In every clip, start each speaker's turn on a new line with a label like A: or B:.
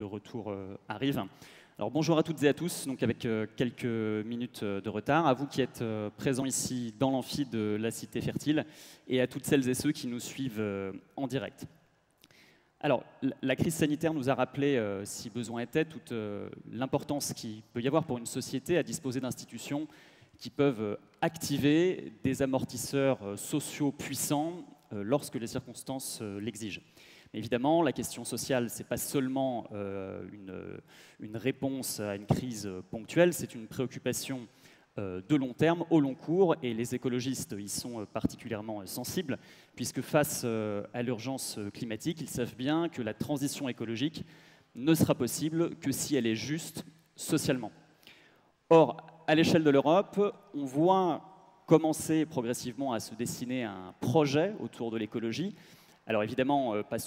A: Le retour arrive. Alors bonjour à toutes et à tous, donc avec quelques minutes de retard, à vous qui êtes présents ici dans l'amphi de la Cité Fertile et à toutes celles et ceux qui nous suivent en direct. Alors, la crise sanitaire nous a rappelé, si besoin était, toute l'importance qu'il peut y avoir pour une société à disposer d'institutions qui peuvent activer des amortisseurs sociaux puissants lorsque les circonstances l'exigent. Évidemment, la question sociale, ce n'est pas seulement une réponse à une crise ponctuelle, c'est une préoccupation de long terme, au long cours, et les écologistes y sont particulièrement sensibles, puisque face à l'urgence climatique, ils savent bien que la transition écologique ne sera possible que si elle est juste socialement. Or, à l'échelle de l'Europe, on voit commencer progressivement à se dessiner un projet autour de l'écologie. Alors évidemment, pas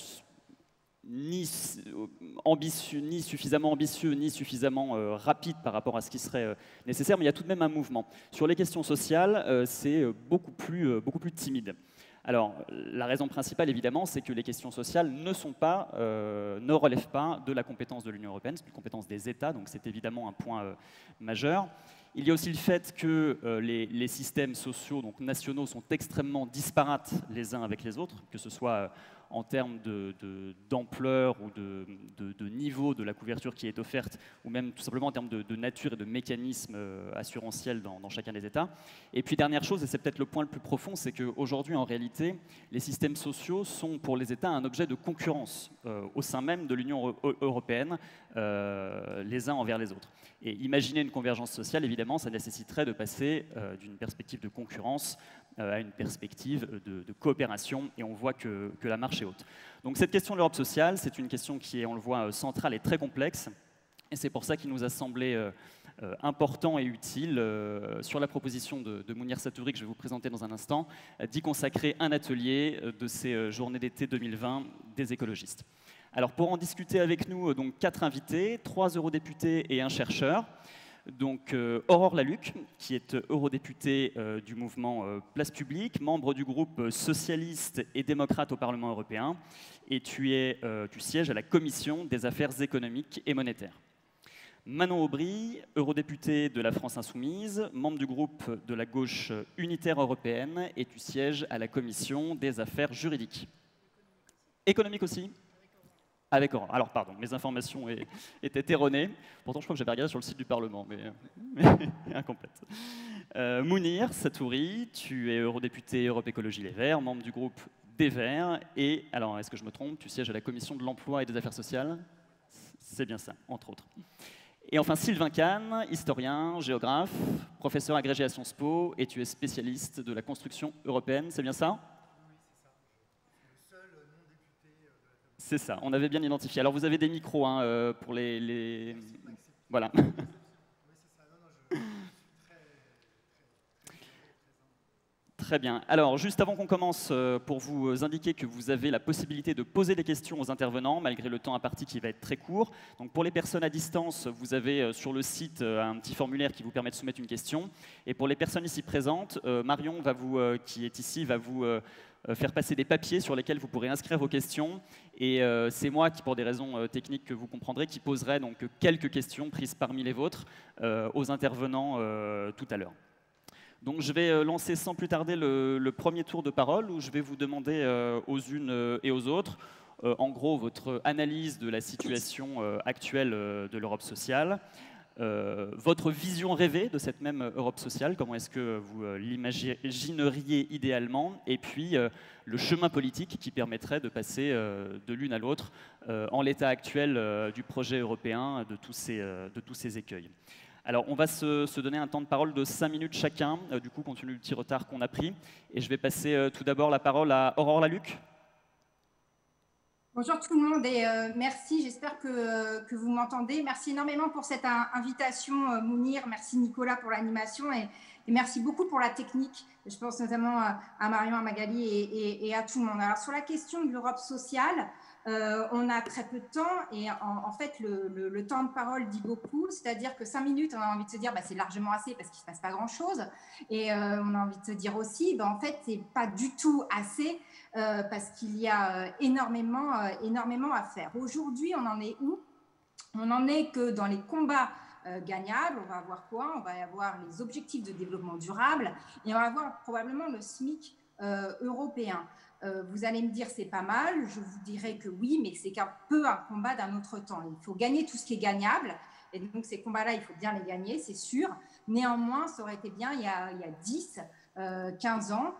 A: ni suffisamment ambitieux, ni suffisamment rapide par rapport à ce qui serait nécessaire, mais il y a tout de même un mouvement. Sur les questions sociales, c'est beaucoup plus timide. Alors, la raison principale, évidemment, c'est que les questions sociales ne relèvent pas de la compétence de l'Union européenne, c'est une compétence des États, donc c'est évidemment un point majeur. Il y a aussi le fait que les systèmes sociaux donc nationaux sont extrêmement disparates les uns avec les autres, que ce soit en termes d'ampleur ou de niveau de la couverture qui est offerte, ou même tout simplement en termes de nature et de mécanismes assurantiels dans chacun des États. Et puis dernière chose, et c'est peut-être le point le plus profond, c'est qu'aujourd'hui en réalité, les systèmes sociaux sont pour les États un objet de concurrence au sein même de l'Union européenne, les uns envers les autres. Et imaginer une convergence sociale, évidemment, ça nécessiterait de passer d'une perspective de concurrence à une perspective de coopération, et on voit que la marche est haute. Donc cette question de l'Europe sociale, c'est une question qui est, on le voit, centrale et très complexe, et c'est pour ça qu'il nous a semblé important et utile, sur la proposition de Mounir Satouri, que je vais vous présenter dans un instant, d'y consacrer un atelier de ces journées d'été 2020 des écologistes. Alors pour en discuter avec nous, donc 4 invités, 3 eurodéputés et un chercheur. Donc Aurore Lalucq, qui est eurodéputée du mouvement Place Publique, membre du groupe socialiste et démocrate au Parlement européen, et tu sièges à la Commission des affaires économiques et monétaires. Manon Aubry, eurodéputée de la France Insoumise, membre du groupe de la gauche unitaire européenne, et tu sièges à la Commission des affaires juridiques. Économique aussi ? Avec Orange. Alors, pardon, mes informations étaient erronées. Pourtant, je crois que j'avais regardé sur le site du Parlement, mais incomplète. Mounir Satouri, tu es eurodéputé Europe Écologie Les Verts, membre du groupe des Verts. Et, alors, est-ce que je me trompe? Tu sièges à la Commission de l'Emploi et des Affaires sociales? C'est bien ça, entre autres. Et enfin, Sylvain Kahn, historien, géographe, professeur agrégé à Sciences Po, et tu es spécialiste de la construction européenne, c'est bien ça? C'est ça, on avait bien identifié. Alors vous avez des micros hein, pour les... Voilà. Très bien. Alors, juste avant qu'on commence, pour vous indiquer que vous avez la possibilité de poser des questions aux intervenants, malgré le temps imparti qui va être très court. Donc, pour les personnes à distance, vous avez sur le site un petit formulaire qui vous permet de soumettre une question. Et pour les personnes ici présentes, Marion, qui est ici, va vous faire passer des papiers sur lesquels vous pourrez inscrire vos questions. Et c'est moi qui, pour des raisons techniques que vous comprendrez, qui poserai donc quelques questions prises parmi les vôtres aux intervenants tout à l'heure. Donc je vais lancer sans plus tarder le premier tour de parole où je vais vous demander aux unes et aux autres, en gros, votre analyse de la situation actuelle de l'Europe sociale, votre vision rêvée de cette même Europe sociale, comment est-ce que vous l'imagineriez idéalement, et puis le chemin politique qui permettrait de passer de l'une à l'autre en l'état actuel du projet européen, de tous ces écueils. Alors, on va se donner un temps de parole de 5 minutes chacun, du coup, compte tenu du petit retard qu'on a pris. Et je vais passer tout d'abord la parole à Aurore Lalucq.
B: Bonjour tout le monde et merci, j'espère que vous m'entendez. Merci énormément pour cette invitation, Mounir. Merci Nicolas pour l'animation et merci beaucoup pour la technique. Je pense notamment à Marion, à Magali et à tout le monde. Alors, sur la question de l'Europe sociale, on a très peu de temps et en fait, le temps de parole dit beaucoup. C'est-à-dire que 5 minutes, on a envie de se dire c'est largement assez parce qu'il ne se passe pas grand-chose. Et on a envie de se dire aussi, en fait, ce n'est pas du tout assez parce qu'il y a énormément à faire. Aujourd'hui, on en est où? On n'en est que dans les combats gagnables. On va avoir quoi? On va avoir les objectifs de développement durable et on va avoir probablement le SMIC européen. Vous allez me dire c'est pas mal, je vous dirais que oui, mais c'est qu'un peu un combat d'un autre temps. Il faut gagner tout ce qui est gagnable, et donc ces combats-là, il faut bien les gagner, c'est sûr. Néanmoins, ça aurait été bien il y a 10, 15 ans.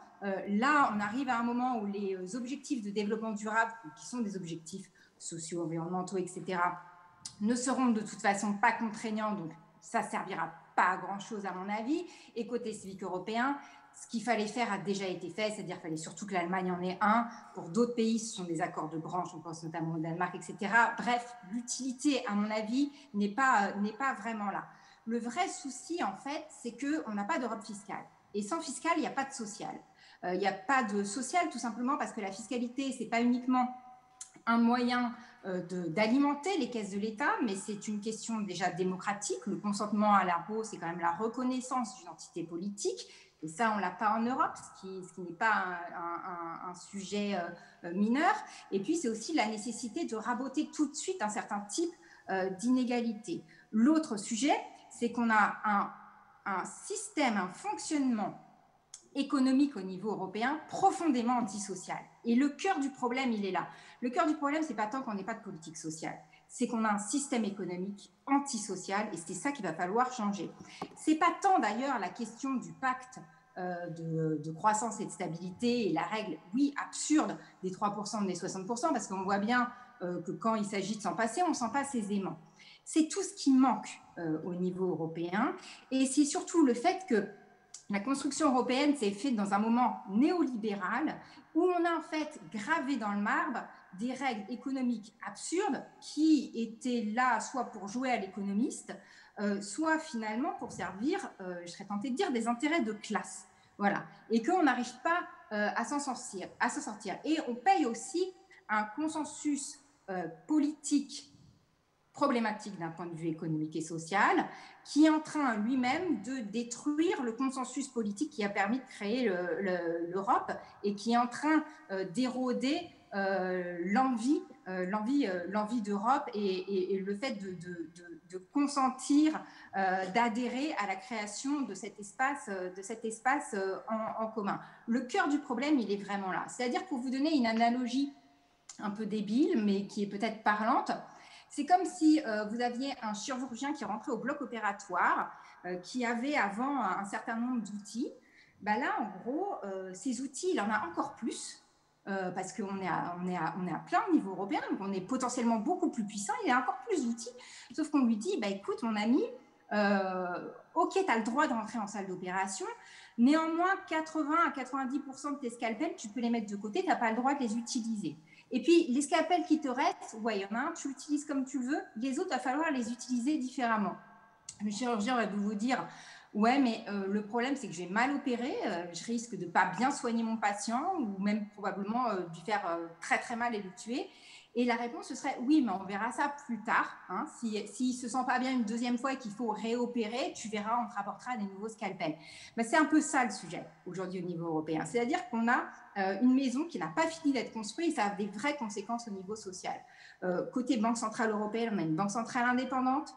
B: Là, on arrive à un moment où les objectifs de développement durable, qui sont des objectifs sociaux, environnementaux, etc., ne seront de toute façon pas contraignants, donc ça servira pas à grand chose à mon avis. Et côté civique européen, ce qu'il fallait faire a déjà été fait, c'est-à-dire qu'il fallait surtout que l'Allemagne en ait un. Pour d'autres pays, ce sont des accords de branche, on pense notamment au Danemark, etc. Bref, l'utilité, à mon avis, n'est pas vraiment là. Le vrai souci, en fait, c'est qu'on n'a pas d'Europe fiscale. Et sans fiscal, il n'y a pas de social. Il n'y a pas de social tout simplement parce que la fiscalité, ce n'est pas uniquement un moyen d'alimenter les caisses de l'État, mais c'est une question déjà démocratique. Le consentement à l'impôt, c'est quand même la reconnaissance d'une entité politique. Et ça, on ne l'a pas en Europe, ce qui n'est pas un sujet mineur. Et puis, c'est aussi la nécessité de raboter tout de suite un certain type d'inégalité. L'autre sujet, c'est qu'on a un système, un fonctionnement économique au niveau européen profondément antisocial. Et le cœur du problème, il est là. Le cœur du problème, c'est pas tant qu'on n'ait pas de politique sociale, c'est qu'on a un système économique antisocial et c'est ça qu'il va falloir changer. C'est pas tant d'ailleurs la question du pacte de croissance et de stabilité et la règle, oui, absurde des 3%, des 60%, parce qu'on voit bien que quand il s'agit de s'en passer, on s'en passe aisément. C'est tout ce qui manque au niveau européen et c'est surtout le fait que la construction européenne s'est faite dans un moment néolibéral où on a en fait gravé dans le marbre des règles économiques absurdes qui étaient là soit pour jouer à l'économiste, soit finalement pour servir, je serais tentée de dire, des intérêts de classe. Voilà. Et qu'on n'arrive pas à s'en sortir. Et on paye aussi un consensus politique problématique d'un point de vue économique et social, qui est en train lui-même de détruire le consensus politique qui a permis de créer l'Europe et qui est en train d'éroder l'envie d'Europe et le fait de consentir, d'adhérer à la création de cet espace, en commun. Le cœur du problème, il est vraiment là. C'est-à-dire, pour vous donner une analogie un peu débile, mais qui est peut-être parlante, c'est comme si vous aviez un chirurgien qui rentrait au bloc opératoire, qui avait avant un certain nombre d'outils. Ben là, en gros, ces outils, il en a encore plus, parce qu'on est à plein au niveau européen, donc on est potentiellement beaucoup plus puissant, il a encore plus d'outils, sauf qu'on lui dit, bah, écoute, mon ami, ok, tu as le droit de rentrer en salle d'opération, néanmoins, 80 à 90% de tes scalpels, tu peux les mettre de côté, tu n'as pas le droit de les utiliser. Et puis, les scalpels qui te restent, ouais, il y en a un, tu l'utilises comme tu veux, les autres, il va falloir les utiliser différemment. Le chirurgien va vous dire, ouais, mais le problème, c'est que j'ai mal opéré, je risque de ne pas bien soigner mon patient ou même probablement de lui faire très très mal et le tuer. Et la réponse, ce serait oui, mais on verra ça plus tard. Hein. S'il ne se sent pas bien une deuxième fois et qu'il faut réopérer, tu verras, on te rapportera des nouveaux scalpels. Ben, c'est un peu ça le sujet aujourd'hui au niveau européen. C'est-à-dire qu'on a une maison qui n'a pas fini d'être construite et ça a des vraies conséquences au niveau social. Côté Banque Centrale Européenne, on a une banque centrale indépendante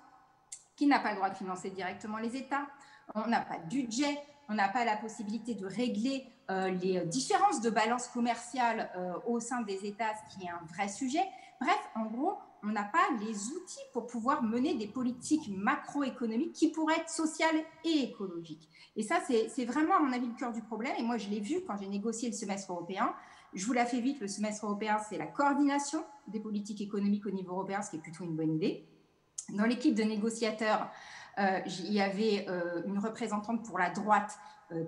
B: qui n'a pas le droit de financer directement les États. On n'a pas de budget, on n'a pas la possibilité de régler les différences de balance commerciale au sein des États, ce qui est un vrai sujet. Bref, en gros, on n'a pas les outils pour pouvoir mener des politiques macroéconomiques qui pourraient être sociales et écologiques. Et ça, c'est vraiment, à mon avis, le cœur du problème. Et moi, je l'ai vu quand j'ai négocié le semestre européen. Je vous la fais vite, le semestre européen, c'est la coordination des politiques économiques au niveau européen, ce qui est plutôt une bonne idée. Dans l'équipe de négociateurs, il y avait une représentante pour la droite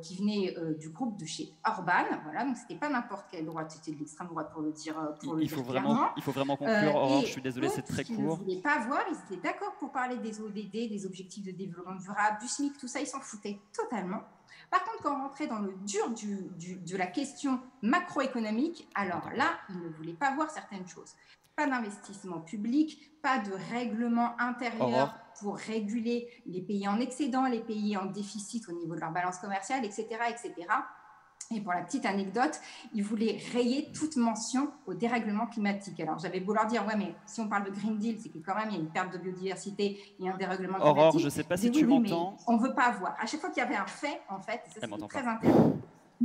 B: qui venait du groupe de chez Orban. Voilà, donc c'était pas n'importe quelle droite, c'était de l'extrême droite pour le dire, clairement.
A: Il faut vraiment conclure. Aurore, je suis désolée, c'est très court.
B: Ils ne voulaient pas voir, ils étaient d'accord pour parler des ODD, des objectifs de développement durable, du SMIC, tout ça, ils s'en foutaient totalement. Par contre, quand on rentrait dans le dur de la question macroéconomique, alors là, ils ne voulaient pas voir certaines choses. Pas d'investissement public, pas de règlement intérieur pour réguler les pays en excédent, les pays en déficit au niveau de leur balance commerciale, etc., etc. Et pour la petite anecdote, ils voulaient rayer toute mention au dérèglement climatique. Alors, j'avais beau leur dire, ouais, mais si on parle de Green Deal, c'est que quand même, il y a une perte de biodiversité et un dérèglement
A: Aurore,
B: climatique.
A: je ne sais pas
B: Ils
A: si
B: disaient,
A: tu
B: oui, mais
A: m'entends.
B: on ne veut pas voir. À chaque fois qu'il y avait un fait, en fait, et ça, c'était très
A: pas.
B: intéressant,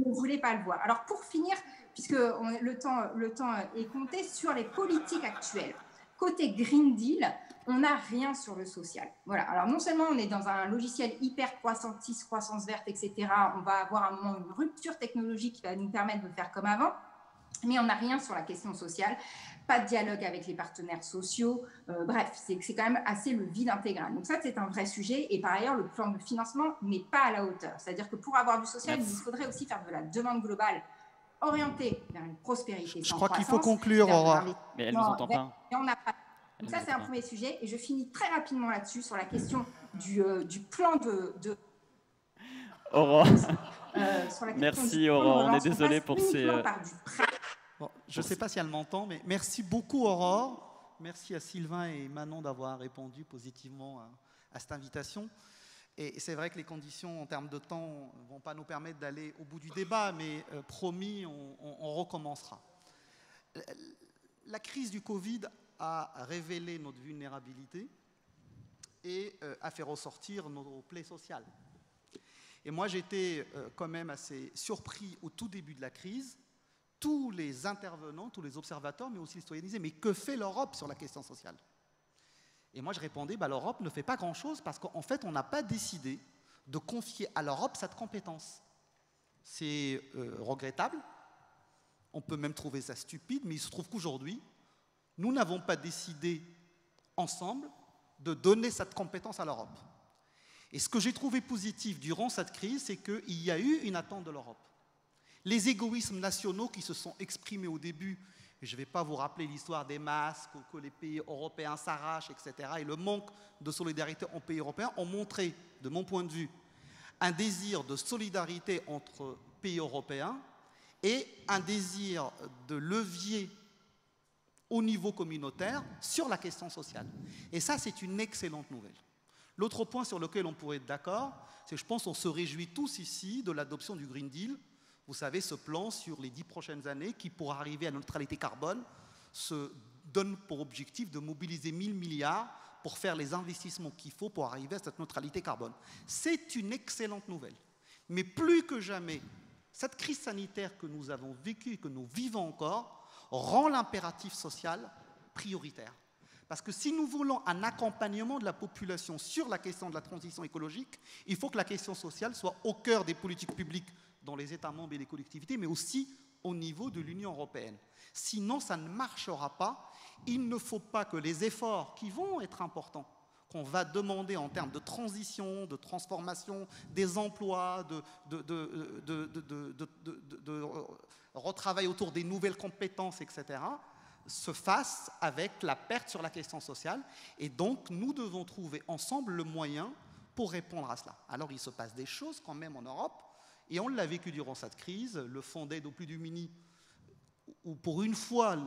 B: on ne voulait pas le voir. Alors, pour finir, puisque le temps est compté, sur les politiques actuelles. Côté Green Deal, on n'a rien sur le social. Voilà. Alors, non seulement on est dans un logiciel hyper croissantiste, croissance verte, etc., on va avoir à un moment une rupture technologique qui va nous permettre de faire comme avant, mais on n'a rien sur la question sociale, pas de dialogue avec les partenaires sociaux, bref, c'est quand même assez le vide intégral. Donc ça, c'est un vrai sujet, et par ailleurs, le plan de financement n'est pas à la hauteur. C'est-à-dire que pour avoir du social, il faudrait aussi faire de la demande globale orientée vers une prospérité sans croissance.
C: Je crois qu'il faut conclure, Aurore.
A: Mais elle ne nous entend pas.
B: Et on n'a pas. Donc ça, c'est un premier sujet, et je finis très rapidement là-dessus, sur la question du plan de
A: Aurore. Merci Aurore, on est désolé pour ces...
C: Bon, je ne sais pas si elle m'entend, mais merci beaucoup Aurore. Merci à Sylvain et Manon d'avoir répondu positivement à cette invitation. Et c'est vrai que les conditions en termes de temps ne vont pas nous permettre d'aller au bout du débat, mais promis, on recommencera. La crise du Covid a révélé notre vulnérabilité et a fait ressortir nos plaies sociales. Et moi, j'étais quand même assez surpris au tout début de la crise. Tous les intervenants, tous les observateurs, mais aussi les citoyens disaient « Mais que fait l'Europe sur la question sociale ?» Et moi, je répondais bah, « L'Europe ne fait pas grand-chose parce qu'en fait, on n'a pas décidé de confier à l'Europe cette compétence. C'est regrettable. On peut même trouver ça stupide, mais il se trouve qu'aujourd'hui, nous n'avons pas décidé ensemble de donner cette compétence à l'Europe. Et ce que j'ai trouvé positif durant cette crise, c'est qu'il y a eu une attente de l'Europe. Les égoïsmes nationaux qui se sont exprimés au début, et je ne vais pas vous rappeler l'histoire des masques, que les pays européens s'arrachent, etc., et le manque de solidarité en pays européens ont montré, de mon point de vue, un désir de solidarité entre pays européens et un désir de levier au niveau communautaire sur la question sociale. Et ça, c'est une excellente nouvelle. L'autre point sur lequel on pourrait être d'accord, c'est que je pense qu'on se réjouit tous ici de l'adoption du Green Deal. Vous savez, ce plan sur les 10 prochaines années qui, pour arriver à la neutralité carbone, se donne pour objectif de mobiliser 1 000 milliards pour faire les investissements qu'il faut pour arriver à cette neutralité carbone. C'est une excellente nouvelle. Mais plus que jamais, cette crise sanitaire que nous avons vécue et que nous vivons encore rend l'impératif social prioritaire. Parce que si nous voulons un accompagnement de la population sur la question de la transition écologique, il faut que la question sociale soit au cœur des politiques publiques dans les États membres et les collectivités, mais aussi au niveau de l'Union européenne. Sinon, ça ne marchera pas. Il ne faut pas que les efforts qui vont être importants, qu'on va demander en termes de transition, de transformation des emplois, de retravail autour des nouvelles compétences, etc., se fasse avec la perte sur la question sociale. Et donc, nous devons trouver ensemble le moyen pour répondre à cela. Alors, il se passe des choses quand même en Europe, et on l'a vécu durant cette crise. Le fonds d'aide aux plus démunis, où pour une fois,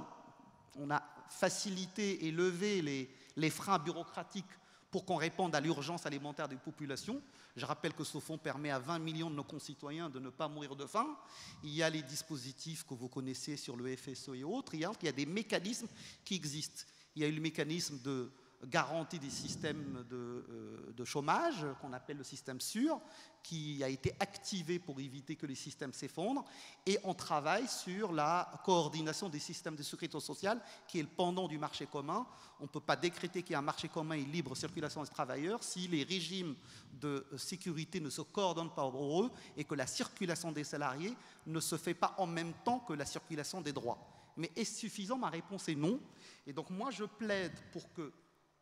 C: on a facilité et levé les freins bureaucratiques pour qu'on réponde à l'urgence alimentaire des populations. Je rappelle que ce fonds permet à 20 millions de nos concitoyens de ne pas mourir de faim. Il y a les dispositifs que vous connaissez sur le FSE et autres. Il y a des mécanismes qui existent. Il y a eu le mécanisme de garantie des systèmes de chômage, qu'on appelle le système sûr, qui a été activé pour éviter que les systèmes s'effondrent. Et on travaille sur la coordination des systèmes de sécurité sociale, qui est le pendant du marché commun. On ne peut pas décréter qu'il y a un marché commun et libre circulation des travailleurs si les régimes de sécurité ne se coordonnent pas entre eux et que la circulation des salariés ne se fait pas en même temps que la circulation des droits. Mais est-ce suffisant? Ma réponse est non. Et donc moi, je plaide pour que,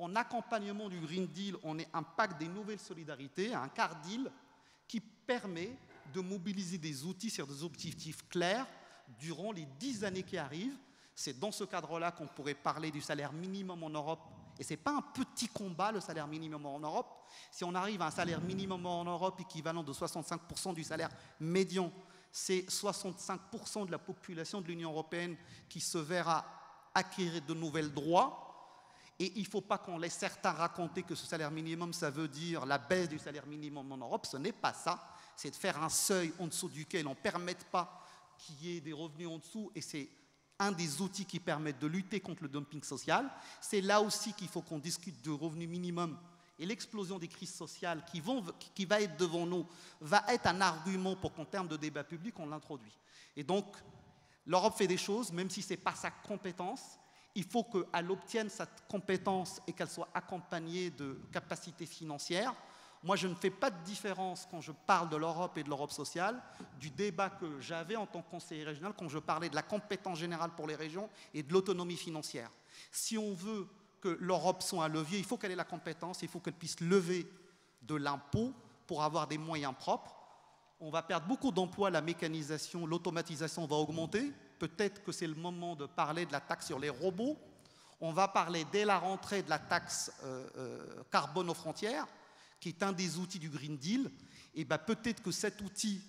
C: en accompagnement du Green Deal, on ait un pacte des nouvelles solidarités, un car deal, qui permet de mobiliser des outils sur des objectifs clairs durant les 10 années qui arrivent. C'est dans ce cadre-là qu'on pourrait parler du salaire minimum en Europe. Et ce n'est pas un petit combat, le salaire minimum en Europe. Si on arrive à un salaire minimum en Europe équivalent de 65% du salaire médian, c'est 65% de la population de l'Union européenne qui se verra acquérir de nouvelles droits. Et il ne faut pas qu'on laisse certains raconter que ce salaire minimum, ça veut dire la baisse du salaire minimum en Europe. Ce n'est pas ça. c'est de faire un seuil en dessous duquel on ne permette pas qu'il y ait des revenus en dessous, et c'est un des outils qui permettent de lutter contre le dumping social. C'est là aussi qu'il faut qu'on discute de revenu minimum, et l'explosion des crises sociales qui va être devant nous va être un argument pour qu'en termes de débat public, on l'introduit. Et donc, l'Europe fait des choses, même si ce n'est pas sa compétence. Il faut qu'elle obtienne cette compétence et qu'elle soit accompagnée de capacités financières. Moi, je ne fais pas de différence quand je parle de l'Europe et de l'Europe sociale, du débat que j'avais en tant que conseiller régional quand je parlais de la compétence générale pour les régions et de l'autonomie financière. Si on veut que l'Europe soit un levier, il faut qu'elle ait la compétence, il faut qu'elle puisse lever de l'impôt pour avoir des moyens propres. On va perdre beaucoup d'emplois, la mécanisation, l'automatisation va augmenter. Peut-être que c'est le moment de parler de la taxe sur les robots. On va parler dès la rentrée de la taxe carbone aux frontières, qui est un des outils du Green Deal. Et ben, peut-être que cet outil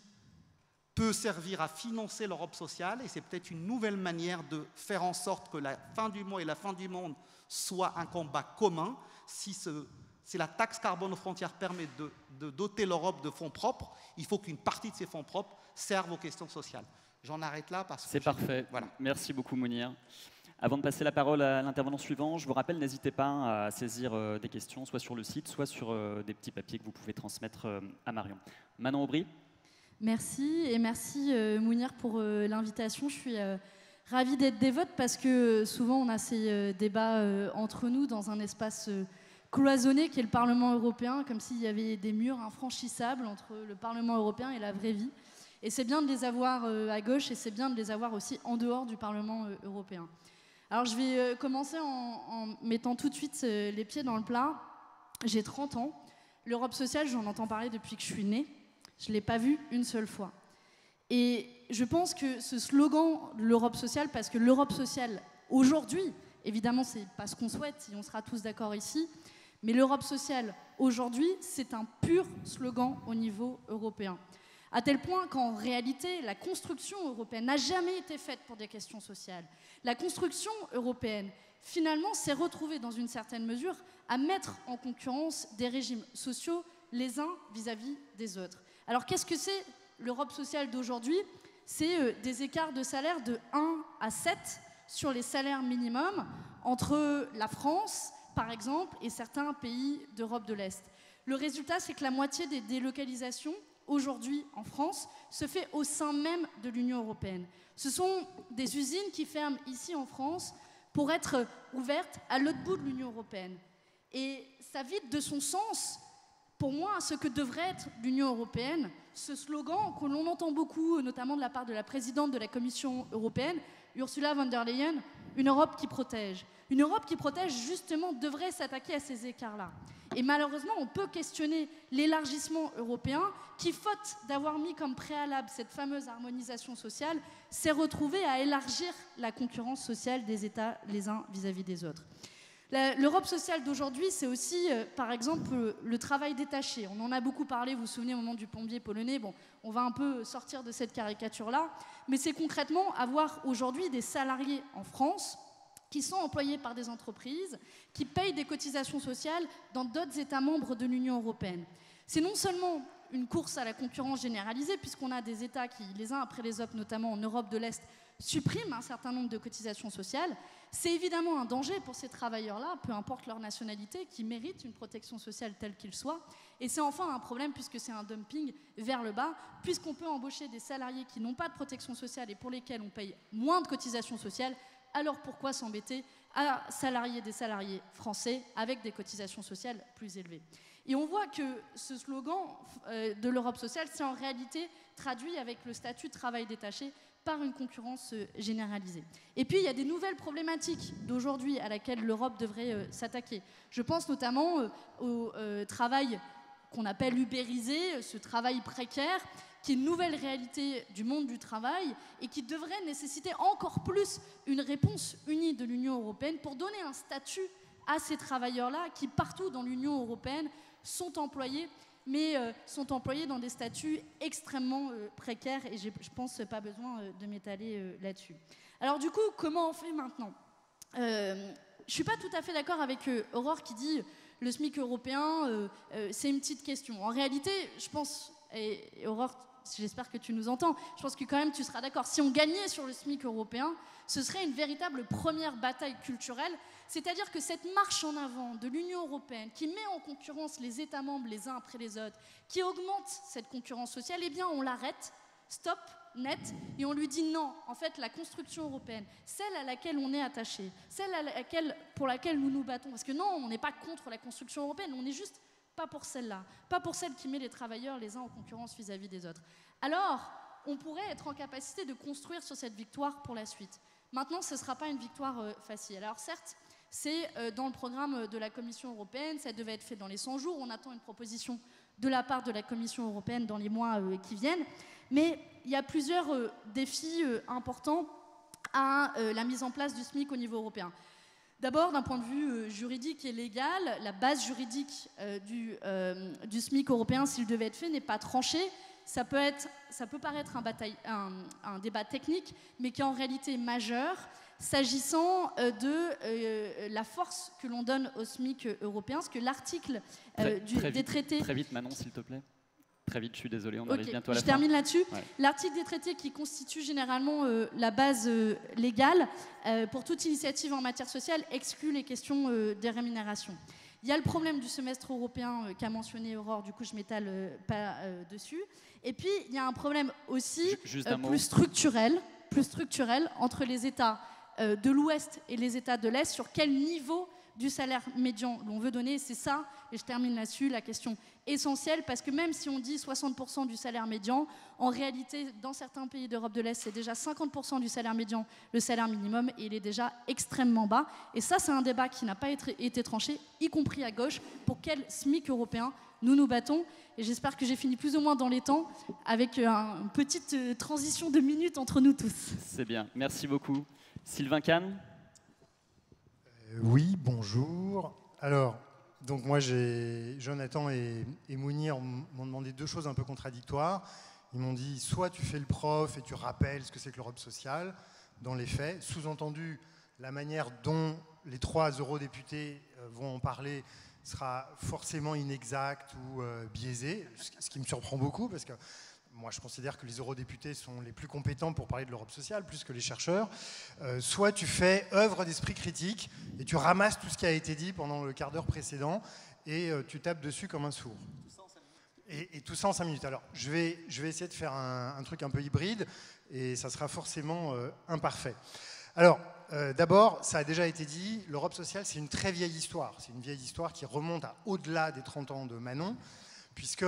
C: peut servir à financer l'Europe sociale, et c'est peut-être une nouvelle manière de faire en sorte que la fin du mois et la fin du monde soit un combat commun. Si la taxe carbone aux frontières permet de doter l'Europe de fonds propres, il faut qu'une partie de ces fonds propres serve aux questions sociales. J'en arrête là parce que...
A: C'est parfait.
C: Voilà.
A: Merci beaucoup, Mounir. Avant de passer la parole à l'intervenant suivant, je vous rappelle, n'hésitez pas à saisir des questions, soit sur le site, soit sur des petits papiers que vous pouvez transmettre à Marion. Manon Aubry.
D: Merci, et merci Mounir pour l'invitation. Je suis ravie d'être dévote parce que souvent on a ces débats entre nous dans un espace cloisonné qui est le Parlement européen, comme s'il y avait des murs infranchissables entre le Parlement européen et la vraie vie. Et c'est bien de les avoir à gauche, et c'est bien de les avoir aussi en dehors du Parlement européen. Alors je vais commencer en mettant tout de suite les pieds dans le plat. J'ai 30 ans. L'Europe sociale, j'en entends parler depuis que je suis née. Je ne l'ai pas vue une seule fois. Et je pense que ce slogan de l'Europe sociale, parce que l'Europe sociale, aujourd'hui, évidemment, ce n'est pas ce qu'on souhaite, et on sera tous d'accord ici, mais l'Europe sociale, aujourd'hui, c'est un pur slogan au niveau européen. À tel point qu'en réalité, la construction européenne n'a jamais été faite pour des questions sociales. La construction européenne, finalement, s'est retrouvée dans une certaine mesure à mettre en concurrence des régimes sociaux les uns vis-à-vis des autres. Alors qu'est-ce que c'est l'Europe sociale d'aujourd'hui? C'est des écarts de salaire de 1 à 7 sur les salaires minimums entre la France, par exemple, et certains pays d'Europe de l'Est. Le résultat, c'est que la moitié des délocalisations aujourd'hui en France se fait au sein même de l'Union européenne. Ce sont des usines qui ferment ici en France pour être ouvertes à l'autre bout de l'Union européenne. Et ça vide de son sens, pour moi, ce que devrait être l'Union européenne, ce slogan que l'on entend beaucoup, notamment de la part de la présidente de la Commission européenne, Ursula von der Leyen, une Europe qui protège. Une Europe qui protège, justement, devrait s'attaquer à ces écarts-là. Et malheureusement, on peut questionner l'élargissement européen qui, faute d'avoir mis comme préalable cette fameuse harmonisation sociale, s'est retrouvé à élargir la concurrence sociale des États les uns vis-à-vis des autres. L'Europe sociale d'aujourd'hui, c'est aussi, par exemple, le travail détaché. On en a beaucoup parlé, vous vous souvenez, au moment du plombier polonais. Bon, on va un peu sortir de cette caricature-là, mais c'est concrètement avoir aujourd'hui des salariés en France qui sont employés par des entreprises, qui payent des cotisations sociales dans d'autres États membres de l'Union européenne. C'est non seulement une course à la concurrence généralisée, puisqu'on a des États qui, les uns après les autres, notamment en Europe de l'Est, suppriment un certain nombre de cotisations sociales. C'est évidemment un danger pour ces travailleurs-là, peu importe leur nationalité, qui méritent une protection sociale telle qu'ils soient. Et c'est enfin un problème puisque c'est un dumping vers le bas, puisqu'on peut embaucher des salariés qui n'ont pas de protection sociale et pour lesquels on paye moins de cotisations sociales. Alors pourquoi s'embêter à salarier des salariés français avec des cotisations sociales plus élevées? Et on voit que ce slogan de l'Europe sociale, c'est en réalité traduit avec le statut de travail détaché par une concurrence généralisée. Et puis, il y a des nouvelles problématiques d'aujourd'hui à laquelle l'Europe devrait s'attaquer. Je pense notamment au travail qu'on appelle ubérisé, ce travail précaire, qui est une nouvelle réalité du monde du travail et qui devrait nécessiter encore plus une réponse unie de l'Union européenne pour donner un statut à ces travailleurs-là qui, partout dans l'Union européenne, sont employés, mais sont employés dans des statuts extrêmement précaires et je pense pas besoin de m'étaler là-dessus. Alors du coup, comment on fait maintenant? Je suis pas tout à fait d'accord avec Aurore qui dit le SMIC européen, c'est une petite question. En réalité, je pense et Aurore, j'espère que tu nous entends, je pense que quand même tu seras d'accord, si on gagnait sur le SMIC européen, ce serait une véritable première bataille culturelle, c'est-à-dire que cette marche en avant de l'Union européenne qui met en concurrence les États membres les uns après les autres, qui augmente cette concurrence sociale, eh bien on l'arrête, stop, net, et on lui dit non, en fait la construction européenne, celle à laquelle on est attaché, celle pour laquelle nous nous battons, parce que non, on n'est pas contre la construction européenne, on n'est juste pas pour celle-là, pas pour celle qui met les travailleurs les uns en concurrence vis-à-vis des autres. Alors, on pourrait être en capacité de construire sur cette victoire pour la suite. Maintenant, ce ne sera pas une victoire facile. Alors certes, c'est dans le programme de la Commission européenne, ça devait être fait dans les 100 jours, on attend une proposition de la part de la Commission européenne dans les mois qui viennent, mais il y a plusieurs défis importants à la mise en place du SMIC au niveau européen. D'abord, d'un point de vue juridique et légal, la base juridique du SMIC européen, s'il devait être fait, n'est pas tranchée. Ça peut paraître un débat technique, mais qui est en réalité majeur, s'agissant de la force que l'on donne au SMIC européen, parce que l'article des traités...
A: Très vite, Manon, s'il te plaît. Très vite, je suis désolé, on arrive bientôt à la fin.
D: Je termine là-dessus.
A: Ouais.
D: L'article des traités qui constitue généralement la base légale pour toute initiative en matière sociale exclut les questions des rémunérations. Il y a le problème du semestre européen qu'a mentionné Aurore, du coup je ne m'étale pas dessus. Et puis il y a un problème aussi plus structurel entre les États de l'Ouest et les États de l'Est sur quel niveau du salaire médian l'on veut donner. C'est ça, et je termine là-dessus, la question essentielle, parce que même si on dit 60% du salaire médian, en réalité, dans certains pays d'Europe de l'Est, c'est déjà 50% du salaire médian, le salaire minimum, et il est déjà extrêmement bas. Et ça, c'est un débat qui n'a pas été tranché, y compris à gauche, pour quel SMIC européen nous nous battons. Et j'espère que j'ai fini plus ou moins dans les temps, avec une petite transition de minutes entre nous tous.
A: C'est bien, merci beaucoup. Sylvain Kahn.
E: Oui, bonjour. Alors, donc moi, Jonathan et Mounir m'ont demandé deux choses un peu contradictoires. Ils m'ont dit, soit tu fais le prof et tu rappelles ce que c'est que l'Europe sociale, dans les faits. Sous-entendu, la manière dont les 3 eurodéputés vont en parler sera forcément inexacte ou biaisée, ce qui me surprend beaucoup, parce que moi, je considère que les eurodéputés sont les plus compétents pour parler de l'Europe sociale, plus que les chercheurs. Soit tu fais œuvre d'esprit critique et tu ramasses tout ce qui a été dit pendant le quart d'heure précédent et tu tapes dessus comme un sourd. Et tout ça en 5 minutes. Alors, je vais essayer de faire un truc un peu hybride et ça sera forcément imparfait. Alors, d'abord, ça a déjà été dit, l'Europe sociale, c'est une très vieille histoire. C'est une vieille histoire qui remonte à au-delà des 30 ans de Manon, puisque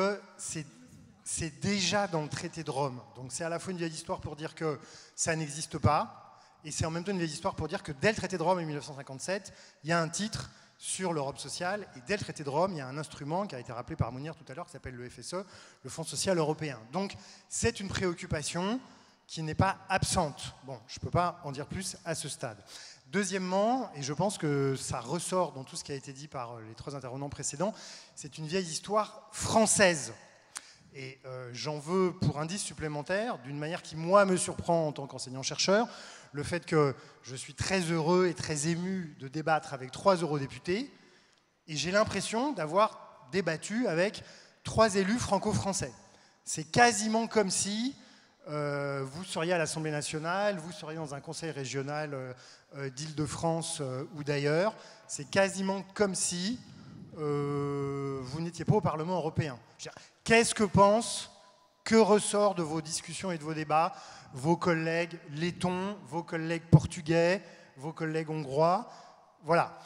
E: c'est déjà dans le traité de Rome. Donc c'est à la fois une vieille histoire pour dire que ça n'existe pas, et c'est en même temps une vieille histoire pour dire que dès le traité de Rome en 1957, il y a un titre sur l'Europe sociale, et dès le traité de Rome, il y a un instrument qui a été rappelé par Mounir tout à l'heure, qui s'appelle le FSE, le Fonds social européen. Donc c'est une préoccupation qui n'est pas absente. Bon, je ne peux pas en dire plus à ce stade. Deuxièmement, et je pense que ça ressort dans tout ce qui a été dit par les 3 intervenants précédents, c'est une vieille histoire française. Et j'en veux pour indice supplémentaire, d'une manière qui, moi, me surprend en tant qu'enseignant-chercheur, le fait que je suis très heureux et très ému de débattre avec 3 eurodéputés, et j'ai l'impression d'avoir débattu avec 3 élus franco-français. C'est quasiment comme si vous seriez à l'Assemblée nationale, vous seriez dans un conseil régional d'Île-de-France ou d'ailleurs. C'est quasiment comme si vous n'étiez pas au Parlement européen. Qu'est-ce que pensent, que ressort de vos discussions et de vos débats vos collègues lettons, vos collègues portugais, vos collègues hongrois? Voilà.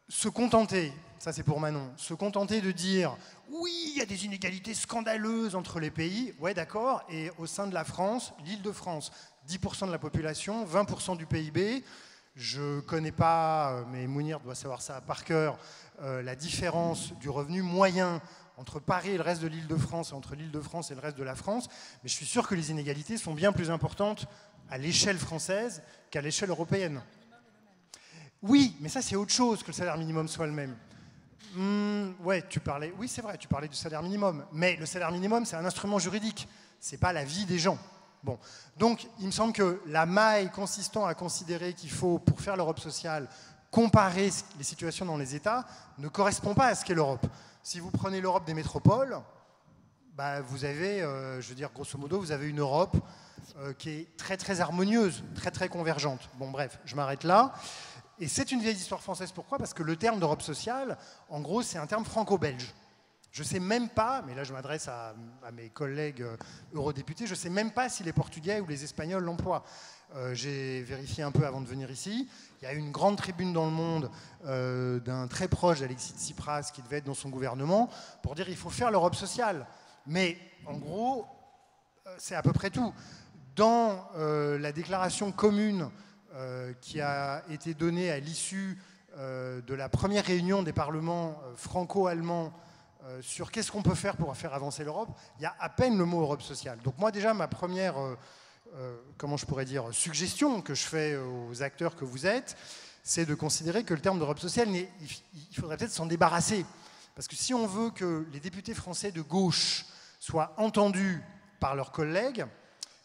E: Se contenter, ça c'est pour Manon, se contenter de dire oui, il y a des inégalités scandaleuses entre les pays, ouais d'accord, et au sein de la France, l'Île-de-France, 10% de la population, 20% du PIB, je ne connais pas, mais Mounir doit savoir ça par cœur, la différence du revenu moyen entre Paris et le reste de l'Île-de-France, et entre l'Île-de-France et le reste de la France, mais je suis sûr que les inégalités sont bien plus importantes à l'échelle française qu'à l'échelle européenne. Oui, mais ça c'est autre chose que le salaire minimum soit le même. Ouais, oui c'est vrai, tu parlais du salaire minimum, mais le salaire minimum c'est un instrument juridique, c'est pas la vie des gens. Bon, donc il me semble que la maille consistant à considérer qu'il faut, pour faire l'Europe sociale, comparer les situations dans les États, ne correspond pas à ce qu'est l'Europe. Si vous prenez l'Europe des métropoles, vous avez, je veux dire, grosso modo, vous avez une Europe qui est très très harmonieuse, très très convergente. Bon bref, je m'arrête là. Et c'est une vieille histoire française. Pourquoi? Parce que le terme d'Europe sociale, en gros, c'est un terme franco-belge. Je ne sais même pas, mais là je m'adresse à mes collègues eurodéputés, je ne sais même pas si les Portugais ou les Espagnols l'emploient. J'ai vérifié un peu avant de venir ici. Il y a eu une grande tribune dans Le Monde d'un très proche d'Alexis Tsipras qui devait être dans son gouvernement pour dire qu'il faut faire l'Europe sociale. Mais en gros, c'est à peu près tout. Dans la déclaration commune qui a été donnée à l'issue de la première réunion des parlements franco-allemands sur qu'est-ce qu'on peut faire pour faire avancer l'Europe, il y a à peine le mot Europe sociale. Donc moi déjà, ma première, comment je pourrais dire, suggestion que je fais aux acteurs que vous êtes, c'est de considérer que le terme d'Europe sociale, il faudrait peut-être s'en débarrasser. Parce que si on veut que les députés français de gauche soient entendus par leurs collègues,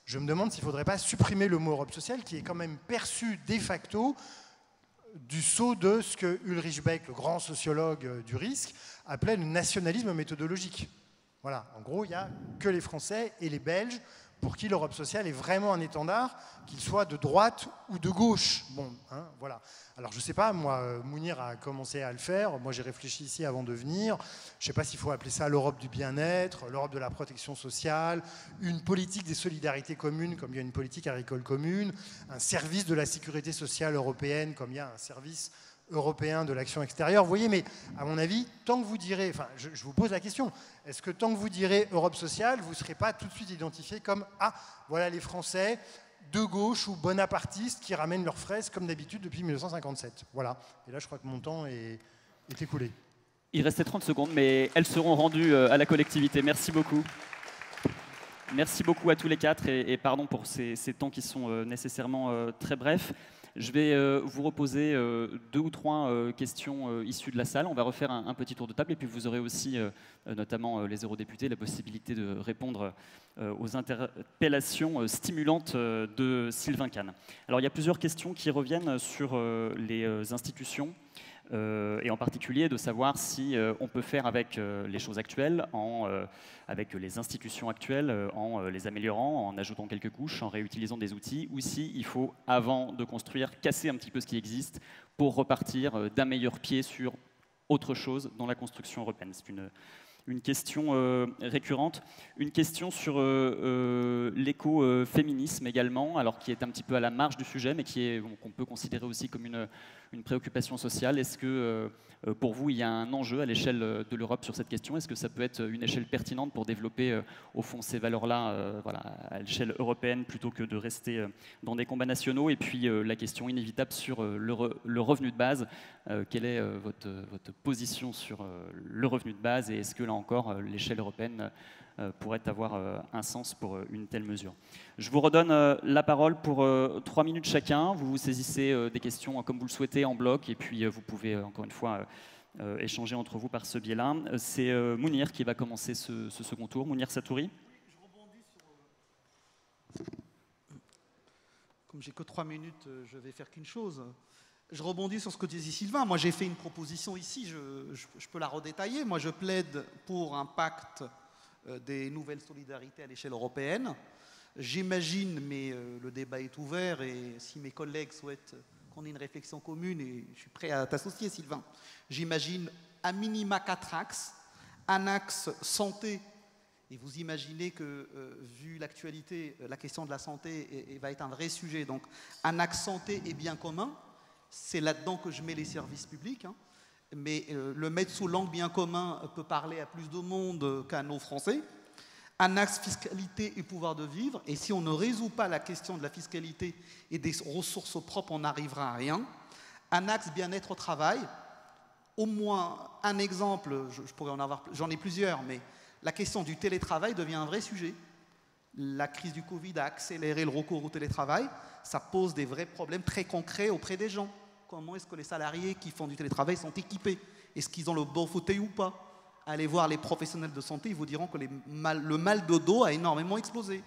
E: je me demande s'il ne faudrait pas supprimer le mot Europe sociale, qui est quand même perçu de facto du sceau de ce que Ulrich Beck, le grand sociologue du risque, appelait le nationalisme méthodologique. Voilà, en gros, il n'y a que les Français et les Belges pour qui l'Europe sociale est vraiment un étendard, qu'il soit de droite ou de gauche. Bon, hein, voilà. Alors, je ne sais pas, moi, Mounir a commencé à le faire. Moi, j'ai réfléchi ici avant de venir. Je ne sais pas s'il faut appeler ça l'Europe du bien-être, l'Europe de la protection sociale, une politique des solidarités communes, comme il y a une politique agricole commune, un service de la sécurité sociale européenne, comme il y a un service européen de l'action extérieure. Vous voyez, mais à mon avis, tant que vous direz, enfin, je vous pose la question, est-ce que tant que vous direz Europe sociale, vous ne serez pas tout de suite identifié comme « Ah, voilà les Français de gauche ou bonapartistes qui ramènent leurs fraises comme d'habitude depuis 1957 ». Voilà. Et là, je crois que mon temps est écoulé.
A: Il restait 30 secondes, mais elles seront rendues à la collectivité. Merci beaucoup. Merci beaucoup à tous les quatre et pardon pour ces temps qui sont nécessairement très brefs. Je vais vous reposer 2 ou 3 questions issues de la salle. On va refaire un petit tour de table et puis vous aurez aussi, notamment les eurodéputés, la possibilité de répondre aux interpellations stimulantes de Sylvain Kahn. Alors il y a plusieurs questions qui reviennent sur les institutions. Et en particulier de savoir si on peut faire avec les choses actuelles, avec les institutions actuelles, en les améliorant, en ajoutant quelques couches, en réutilisant des outils, ou si il faut, avant de construire, casser un petit peu ce qui existe pour repartir d'un meilleur pied sur autre chose dans la construction européenne. C'est une question récurrente. Une question sur l'écoféminisme également, alors qui est un petit peu à la marge du sujet, mais qu'on peut considérer aussi comme une préoccupation sociale. Est-ce que pour vous, il y a un enjeu à l'échelle de l'Europe sur cette question? Est-ce que ça peut être une échelle pertinente pour développer au fond ces valeurs-là voilà, à l'échelle européenne plutôt que de rester dans des combats nationaux? Et puis la question inévitable sur le revenu de base. Quelle est votre position sur le revenu de base et est-ce que là encore l'échelle européenne pourrait avoir un sens pour une telle mesure? Je vous redonne la parole pour 3 minutes chacun. Vous vous saisissez des questions comme vous le souhaitez en bloc et puis vous pouvez encore une fois échanger entre vous par ce biais-là. C'est Mounir qui va commencer ce second tour. Mounir Satouri.
C: Je rebondis sur... Comme j'ai que 3 minutes, je vais faire qu'une chose. Je rebondis sur ce que disait Sylvain. Moi, j'ai fait une proposition ici, je peux la redétailler. Moi, je plaide pour un pacte des nouvelles solidarités à l'échelle européenne. J'imagine, mais le débat est ouvert et si mes collègues souhaitent qu'on ait une réflexion commune, et je suis prêt à t'associer, Sylvain, j'imagine à minima 4 axes. Un axe santé, et vous imaginez que, vu l'actualité, la question de la santé va être un vrai sujet. Donc, un axe santé et bien commun, c'est là-dedans que je mets les services publics. Hein. Mais le mettre sous l'angle bien commun peut parler à plus de monde qu'à nos Français. Un axe fiscalité et pouvoir de vivre. Et si on ne résout pas la question de la fiscalité et des ressources propres, on n'arrivera à rien. Un axe bien-être au travail. Au moins un exemple, je pourrais en avoir, j'en ai plusieurs, mais la question du télétravail devient un vrai sujet. La crise du Covid a accéléré le recours au télétravail. Ça pose des vrais problèmes très concrets auprès des gens. Comment est-ce que les salariés qui font du télétravail sont équipés? Est-ce qu'ils ont le bon fauteuil ou pas? Allez voir les professionnels de santé, ils vous diront que le mal de dos a énormément explosé.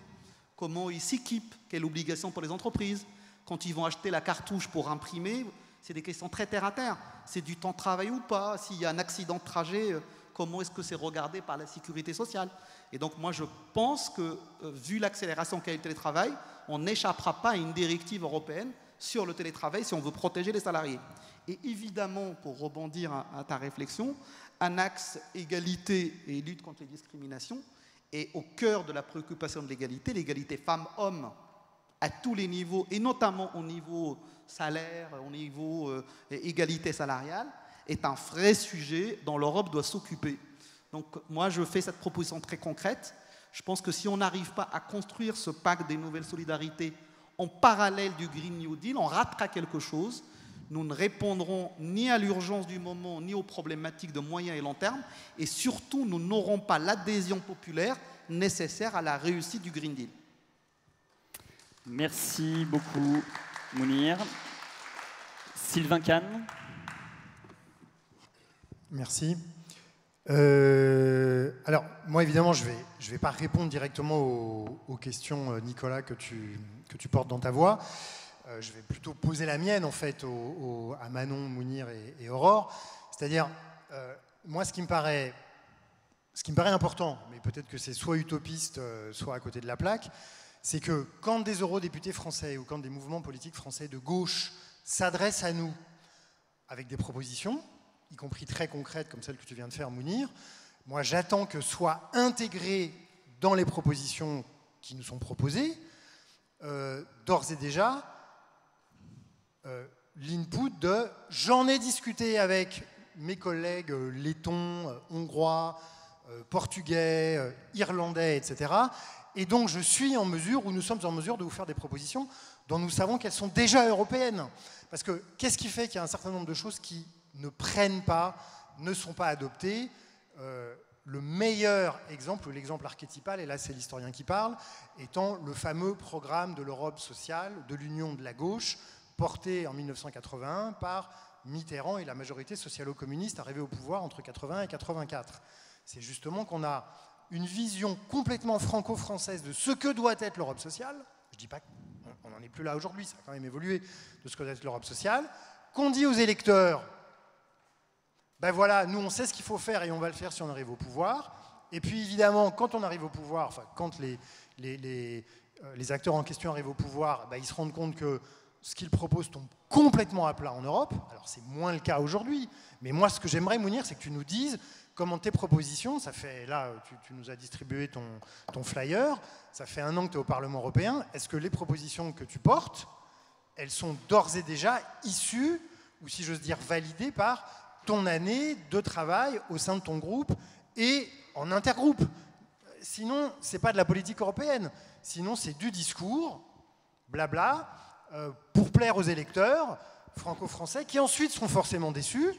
C: Comment ils s'équipent? Quelle obligation pour les entreprises? Quand ils vont acheter la cartouche pour imprimer, c'est des questions très terre à terre. C'est du temps de travail ou pas? S'il y a un accident de trajet, comment est-ce que c'est regardé par la sécurité sociale. Et donc moi je pense que, vu l'accélération qu'a eu le télétravail, on n'échappera pas à une directive européenne sur le télétravail si on veut protéger les salariés. Et évidemment, pour rebondir à ta réflexion, un axe égalité et lutte contre les discriminations est au cœur de la préoccupation de l'égalité femmes-hommes à tous les niveaux, et notamment au niveau salaire, au niveau égalité salariale, est un vrai sujet dont l'Europe doit s'occuper. Donc moi, je fais cette proposition très concrète. Je pense que si on n'arrive pas à construire ce pacte des nouvelles solidarités en parallèle du Green New Deal, on ratera quelque chose. Nous ne répondrons ni à l'urgence du moment, ni aux problématiques de moyen et long terme, et surtout, nous n'aurons pas l'adhésion populaire nécessaire à la réussite du Green Deal.
A: Merci beaucoup, Mounir. Sylvain Kahn.
E: Merci. Alors, moi, évidemment, je vais pas répondre directement aux questions, Nicolas, que tu portes dans ta voix. Je vais plutôt poser la mienne, en fait, à Manon, Mounir et Aurore. C'est-à-dire, moi, ce qui me paraît important, mais peut-être que c'est soit utopiste, soit à côté de la plaque, c'est que quand des eurodéputés français ou quand des mouvements politiques français de gauche s'adressent à nous avec des propositions, y compris très concrètes comme celle que tu viens de faire, Mounir, moi j'attends que soit intégré dans les propositions qui nous sont proposées, d'ores et déjà, l'input de « j'en ai discuté avec mes collègues lettons, hongrois, portugais, irlandais, etc. Et donc je suis en mesure, ou nous sommes en mesure de vous faire des propositions dont nous savons qu'elles sont déjà européennes. » Parce que qu'est-ce qui fait qu'il y a un certain nombre de choses qui ne prennent pas, ne sont pas adoptées? Le meilleur exemple, ou l'exemple archétypal, et là c'est l'historien qui parle, étant le fameux programme de l'Europe sociale, de l'Union de la gauche, porté en 1981 par Mitterrand et la majorité socialo-communiste arrivée au pouvoir entre 80 et 84. C'est justement qu'on a une vision complètement franco-française de ce que doit être l'Europe sociale. Je ne dis pas qu'on n'en est plus là aujourd'hui, ça a quand même évolué de ce que doit être l'Europe sociale. Qu'on dit aux électeurs, ben voilà, nous on sait ce qu'il faut faire et on va le faire si on arrive au pouvoir. Et puis évidemment, quand on arrive au pouvoir, enfin quand les acteurs en question arrivent au pouvoir, ben, ils se rendent compte que ce qu'ils proposent tombe complètement à plat en Europe. Alors c'est moins le cas aujourd'hui, mais moi ce que j'aimerais, Mounir, c'est que tu nous dises comment tes propositions, ça fait, là tu nous as distribué ton flyer, ça fait 1 an que tu es au Parlement européen, est-ce que les propositions que tu portes, elles sont d'ores et déjà issues, ou si j'ose dire validées par ton année de travail au sein de ton groupe et en intergroupe? Sinon, ce n'est pas de la politique européenne, sinon c'est du discours, blabla, pour plaire aux électeurs franco-français qui ensuite seront forcément déçus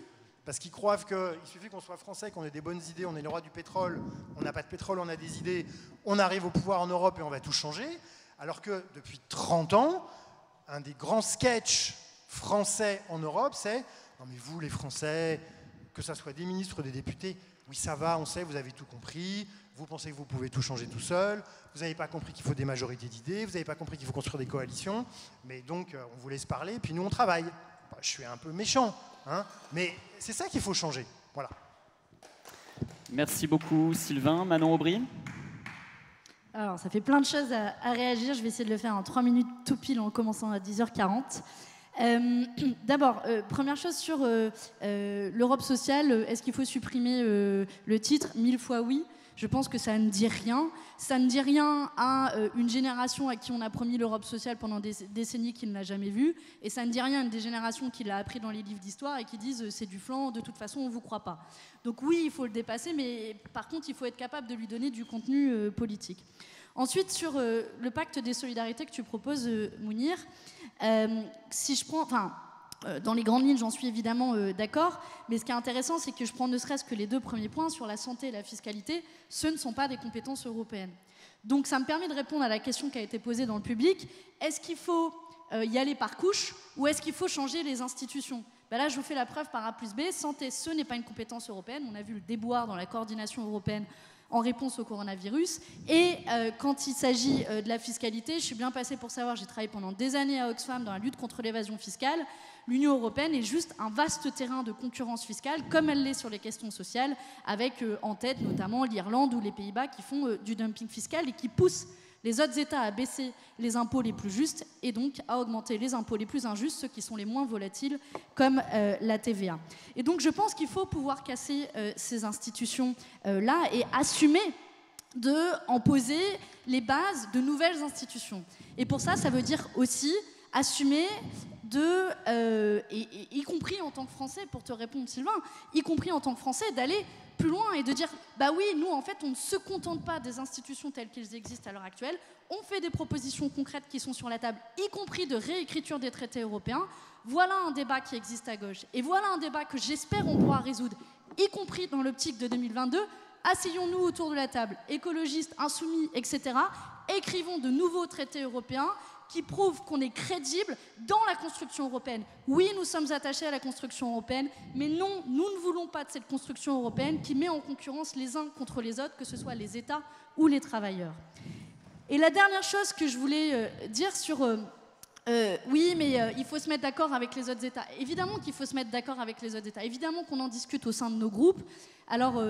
E: parce qu'ils croient qu'il suffit qu'on soit français, qu'on ait des bonnes idées, on est le roi du pétrole, on n'a pas de pétrole, on a des idées, on arrive au pouvoir en Europe et on va tout changer, alors que depuis 30 ans, un des grands sketchs français en Europe, c'est « Non mais vous les Français, que ça soit des ministres ou des députés, oui ça va, on sait, vous avez tout compris, vous pensez que vous pouvez tout changer tout seul, vous n'avez pas compris qu'il faut des majorités d'idées, vous n'avez pas compris qu'il faut construire des coalitions, mais donc on vous laisse parler, puis nous on travaille. » Je suis un peu méchant, hein, mais c'est ça qu'il faut changer. Voilà.
A: Merci beaucoup Sylvain. Manon Aubry.
D: Alors, ça fait plein de choses à réagir. Je vais essayer de le faire en 3 minutes tout pile en commençant à 10h40. D'abord, première chose sur l'Europe sociale, est-ce qu'il faut supprimer le titre? 1000 fois oui. Je pense que ça ne dit rien. Ça ne dit rien à une génération à qui on a promis l'Europe sociale pendant des décennies qui ne l'a jamais vue. Et ça ne dit rien à des générations qui l'ont appris dans les livres d'histoire et qui disent c'est du flan, de toute façon on ne vous croit pas. Donc oui, il faut le dépasser, mais par contre il faut être capable de lui donner du contenu politique. Ensuite, sur le pacte des solidarités que tu proposes, Mounir, si je prends... dans les grandes lignes, j'en suis évidemment d'accord, mais ce qui est intéressant, c'est que je prends ne serait-ce que les 2 premiers points sur la santé et la fiscalité, ce ne sont pas des compétences européennes. Donc ça me permet de répondre à la question qui a été posée dans le public, est-ce qu'il faut y aller par couche ou est-ce qu'il faut changer les institutions? Là, je vous fais la preuve par A plus B, santé, ce n'est pas une compétence européenne, on a vu le déboire dans la coordination européenne en réponse au coronavirus. Et quand il s'agit de la fiscalité, je suis bien passée pour savoir, j'ai travaillé pendant des années à Oxfam dans la lutte contre l'évasion fiscale. L'Union européenne est juste un vaste terrain de concurrence fiscale, comme elle l'est sur les questions sociales, avec en tête notamment l'Irlande ou les Pays-Bas qui font du dumping fiscal et qui poussent les autres États à baisser les impôts les plus justes et donc à augmenter les impôts les plus injustes, ceux qui sont les moins volatiles, comme la TVA. Et donc je pense qu'il faut pouvoir casser ces institutions-là et assumer d'en poser les bases de nouvelles institutions. Et pour ça, ça veut dire aussi assumer y compris en tant que Français, pour te répondre Sylvain, y compris en tant que Français, d'aller plus loin et de dire, bah oui, nous en fait on ne se contente pas des institutions telles qu'elles existent à l'heure actuelle, on fait des propositions concrètes qui sont sur la table, y compris de réécriture des traités européens. Voilà un débat qui existe à gauche et voilà un débat que j'espère on pourra résoudre, y compris dans l'optique de 2022. Asseyons-nous autour de la table, écologistes, insoumis, etc. Écrivons de nouveaux traités européens qui prouvent qu'on est crédible dans la construction européenne. Oui, nous sommes attachés à la construction européenne, mais non, nous ne voulons pas de cette construction européenne qui met en concurrence les uns contre les autres, que ce soit les États ou les travailleurs. Et la dernière chose que je voulais dire sur... oui, mais il faut se mettre d'accord avec les autres États. Évidemment qu'il faut se mettre d'accord avec les autres États. Évidemment qu'on en discute au sein de nos groupes. Alors,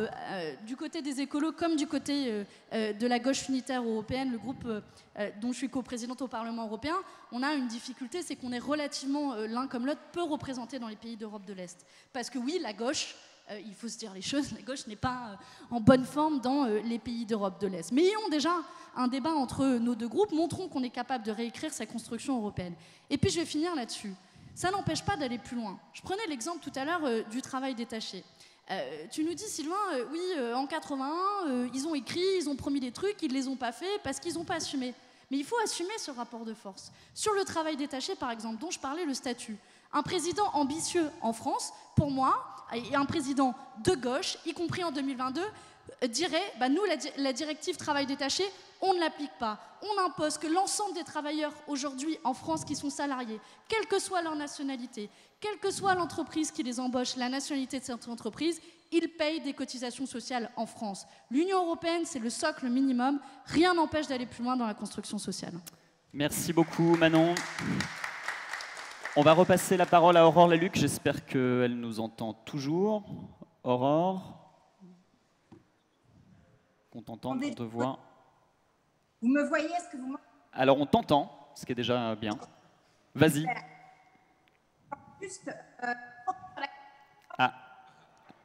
D: du côté des écolos, comme du côté de la gauche unitaire européenne, le groupe dont je suis coprésidente au Parlement européen, on a une difficulté, c'est qu'on est relativement, l'un comme l'autre, peu représenté dans les pays d'Europe de l'Est. Parce que oui, la gauche... il faut se dire les choses, la gauche n'est pas en bonne forme dans les pays d'Europe de l'Est. Mais ayons déjà un débat entre nos deux groupes, montrons qu'on est capable de réécrire sa construction européenne. Et puis je vais finir là-dessus. Ça n'empêche pas d'aller plus loin. Je prenais l'exemple tout à l'heure du travail détaché. Tu nous dis, Sylvain, oui, en 81, ils ont écrit, ils ont promis des trucs, ils ne les ont pas fait parce qu'ils n'ont pas assumé. Mais il faut assumer ce rapport de force. Sur le travail détaché, par exemple, dont je parlais, le statut. Un président ambitieux en France, pour moi, et un président de gauche, y compris en 2022, dirait, bah nous, la directive travail détaché, on ne l'applique pas. On impose que l'ensemble des travailleurs aujourd'hui en France qui sont salariés, quelle que soit leur nationalité, quelle que soit l'entreprise qui les embauche, la nationalité de cette entreprise, ils payent des cotisations sociales en France. L'Union européenne, c'est le socle minimum. Rien n'empêche d'aller plus loin dans la construction sociale.
A: Merci beaucoup, Manon. On va repasser la parole à Aurore Laluc. J'espère qu'elle nous entend toujours. Aurore, qu'on t'entende, qu'on te voit.
B: Vous me voyez, est-ce que vous m'entendez?
A: Alors, on t'entend, ce qui est déjà bien. Vas-y.
B: Juste,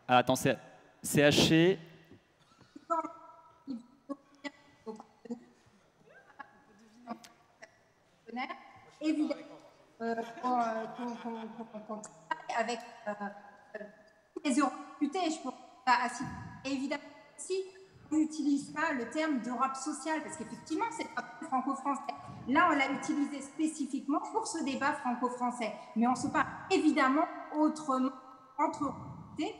A: Ah, attends, c'est haché.
B: Évidemment, qu'on travaille avec les eurodéputés, je pense, évidemment, si on n'utilise pas le terme d'Europe sociale, parce qu'effectivement, c'est pas franco-français. Là, on l'a utilisé spécifiquement pour ce débat franco-français. Mais on se parle évidemment autrement entre eurodéputés.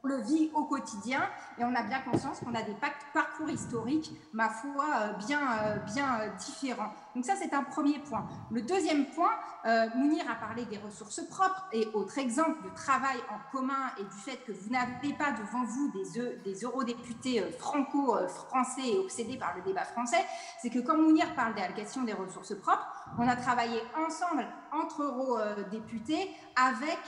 B: On le vit au quotidien et on a bien conscience qu'on a des parcours historiques, ma foi, bien différents. Donc ça, c'est un premier point. Le deuxième point, Mounir a parlé des ressources propres et autre exemple du travail en commun et du fait que vous n'avez pas devant vous des eurodéputés franco-français et obsédés par le débat français, c'est que quand Mounir parle de la question des ressources propres, on a travaillé ensemble entre eurodéputés avec